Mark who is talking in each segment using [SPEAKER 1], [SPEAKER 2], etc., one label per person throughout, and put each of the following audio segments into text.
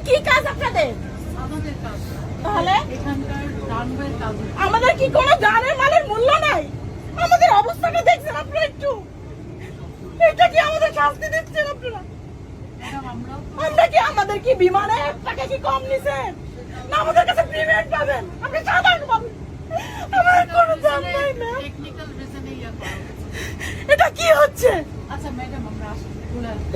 [SPEAKER 1] কি কাজ আপনাদের? তাহলে আমাদের কি কোনো জানের মালের মূল্য নাই? আমাদের অবস্থাটা দেখছেন আপনারা একটু? এটা কি আমাদের শাস্তি দিচ্ছেন আপনারা? আমরা কি আমাদের কি বিমানে টাকা কি কম নিছেন না আমাদের কাছে পেমেন্ট পাবেন? আপনি সাধারণ পাবেন, আমাদের কোনো দাম নাই না। এটা কি হচ্ছে?
[SPEAKER 2] আচ্ছা ম্যাডাম আমরা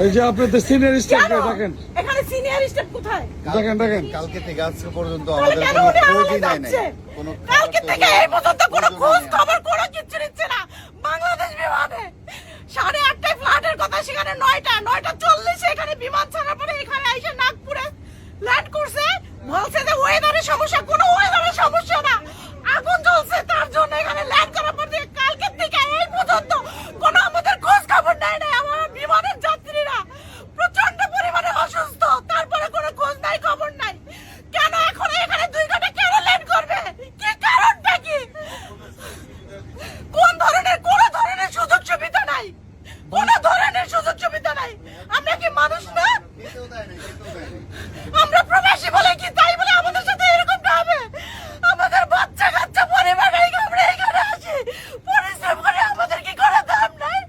[SPEAKER 3] এই যে আপনাদের সিনিয়র স্টাফ দেখেন,
[SPEAKER 1] এখানে সিনিয়র স্টাফ কোথায়?
[SPEAKER 3] দেখেন
[SPEAKER 4] কালকে থেকে আজকে পর্যন্ত
[SPEAKER 1] তাহলে
[SPEAKER 4] আমাদের
[SPEAKER 1] কেন
[SPEAKER 4] কোনো
[SPEAKER 1] উনি
[SPEAKER 4] খোঁজই
[SPEAKER 1] আলাদা
[SPEAKER 4] নাই
[SPEAKER 1] যাচ্ছে?
[SPEAKER 4] কোনো
[SPEAKER 1] কালকে থেকে এই পর্যন্ত কোনো খোঁজ খবর কোনো কিছু নিচ্ছে না বাংলাদেশ বিমানে। 8:30টায় ফ্লাইটের কথা, সেখানে 9:40 এখানে বিমান ছাড়ার পরে এখানে এসে নাগপুরে ল্যান্ড করছে। বলছে যে ওয়েদারের সমস্যা, কোনো ওয়েদারের সমস্যা না, আগুন জ্বলছে তার জন্য এখানে ল্যান্ড করার পর থেকে কালকে থেকে এই পর্যন্ত কোনো আমাদের খোঁজ খবর নেয় না। আমার বিমানের যাত্রীরা প্রচন্ড পরিমাণে অসুস্থ, তারপরে কোনো খোঁজ নাই খবর নাই। কেন এখন এখানে 2 ঘন্টা কেন ল্যান্ড করবে? কি কারণটা কি? কোন ধরনের কোনো ধরনের সুযোগ সুবিধা নাই, কোনো ধরনের সুযোগ সুবিধা নাই। আমরা কি মানুষ না? আমরা প্রবাসী বলে কি তাই বলে আমাদের সাথে এরকমটা হবে? আমাদের বাচ্চা কাচ্চা পরিবার রেখে আমরা এখানে আসি, পরিশ্রম করে, আমাদের কি করে দাম নাই?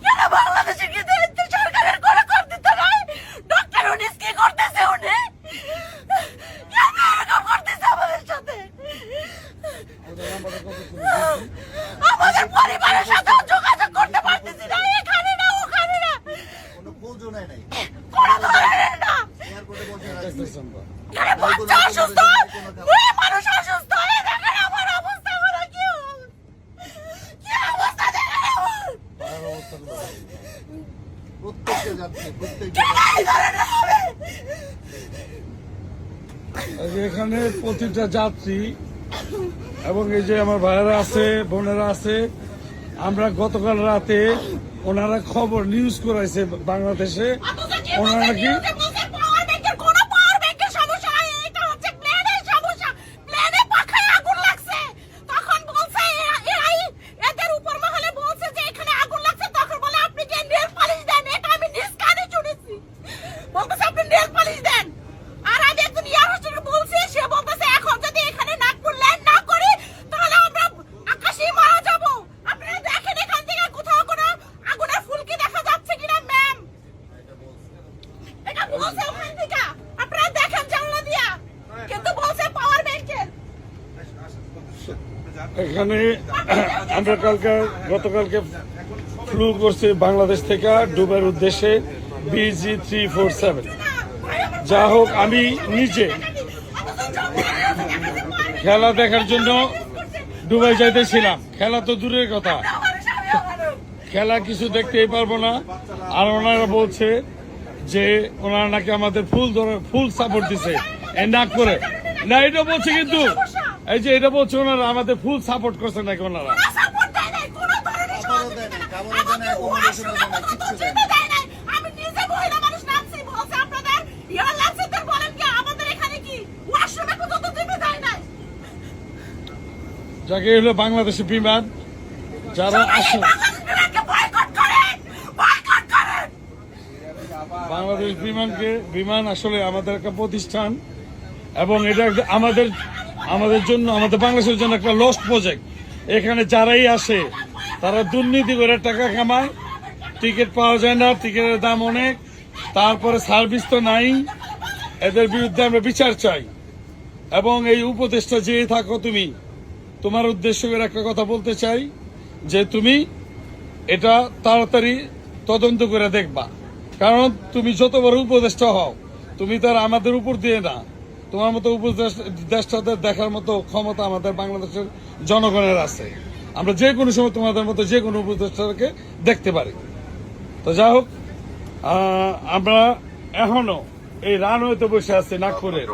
[SPEAKER 1] কেন বাংলাদেশের কি দায়িত্ব সরকারের করে করতে নাই? ডক্টর উনিস কি করতেছে? উনি কেন এরকম করতেছে আমাদের সাথে? আমাদের পরিবারের সাথে যোগাযোগ করতে পারতেছি না, এখানে না ওখানে না,
[SPEAKER 4] কোনো খোঁজও নাই
[SPEAKER 1] কোনো ধরনের না।
[SPEAKER 4] এয়ারপোর্টে বসে
[SPEAKER 1] এখানে বাচ্চা অসুস্থ, মেয়ে মানুষ অসুস্থ, এই দেখেন আমার অবস্থা হলো কি অবস্থা দেখেন আমার।
[SPEAKER 4] প্রত্যেকটা যাচ্ছে প্রত্যেকটা
[SPEAKER 1] এই ধরনের হবে।
[SPEAKER 3] এই যে এখানে প্রতিটা যাত্রী এবং এই যে আমার ভাইয়েরা আছে, বোনেরা আছে, আমরা গতকাল রাতে ওনারা খবর নিউজ করাইছে বাংলাদেশে, ওনারা নাকি এখানে আমরা গতকালকে ফ্লু করছি বাংলাদেশ থেকে দুবাইয়ের উদ্দেশ্যে BG347। যা হোক, আমি নিজে খেলা দেখার জন্য দুবাই যাইতেছিলাম। খেলা তো দূরের কথা, খেলা কিছু দেখতেই পারবো না। আর ওনারা বলছে যে ওনারা নাকি আমাদের ফুল সাপোর্ট দিছে নাগপুরে। না, এটা বলছে, কিন্তু এই যে এটা বলছে ওনারা আমাদের ফুল সাপোর্ট করছে নাকি ওনারা। যাকে হলো বাংলাদেশের বিমান যারা আসে, বাংলাদেশ বিমান আসলে আমাদের একটা প্রতিষ্ঠান এবং এটা আমাদের জন্য, আমাদের বাংলাদেশের জন্য একটা লস্ট প্রজেক্ট। এখানে যারাই আসে তারা দুর্নীতি করে টাকা কামায়, টিকিট পাওয়া যায় না, টিকিটের দাম অনেক, তারপরে সার্ভিস তো নাই। এদের বিরুদ্ধে আমরা বিচার চাই। এবং এই উপদেশটা যে থাকো তুমি, তোমার উদ্দেশ্য করে একটা কথা বলতে চাই যে তুমি এটা তাড়াতাড়ি তদন্ত করে দেখবা। কারণ তুমি যত বড় উপদেষ্টা হও, তুমি তার আমাদের উপর দিয়ে না, তোমার মতো উপদেষ্টাদের দেখার মতো ক্ষমতা আমাদের বাংলাদেশের জনগণের আছে। আমরা যে কোনো সময় তোমাদের মতো যে কোনো উপদেষ্টাকে দেখতে পারি। তো যা হোক, আমরা এখনো এই রানওয়েতে বসে আছি নাগপুরের।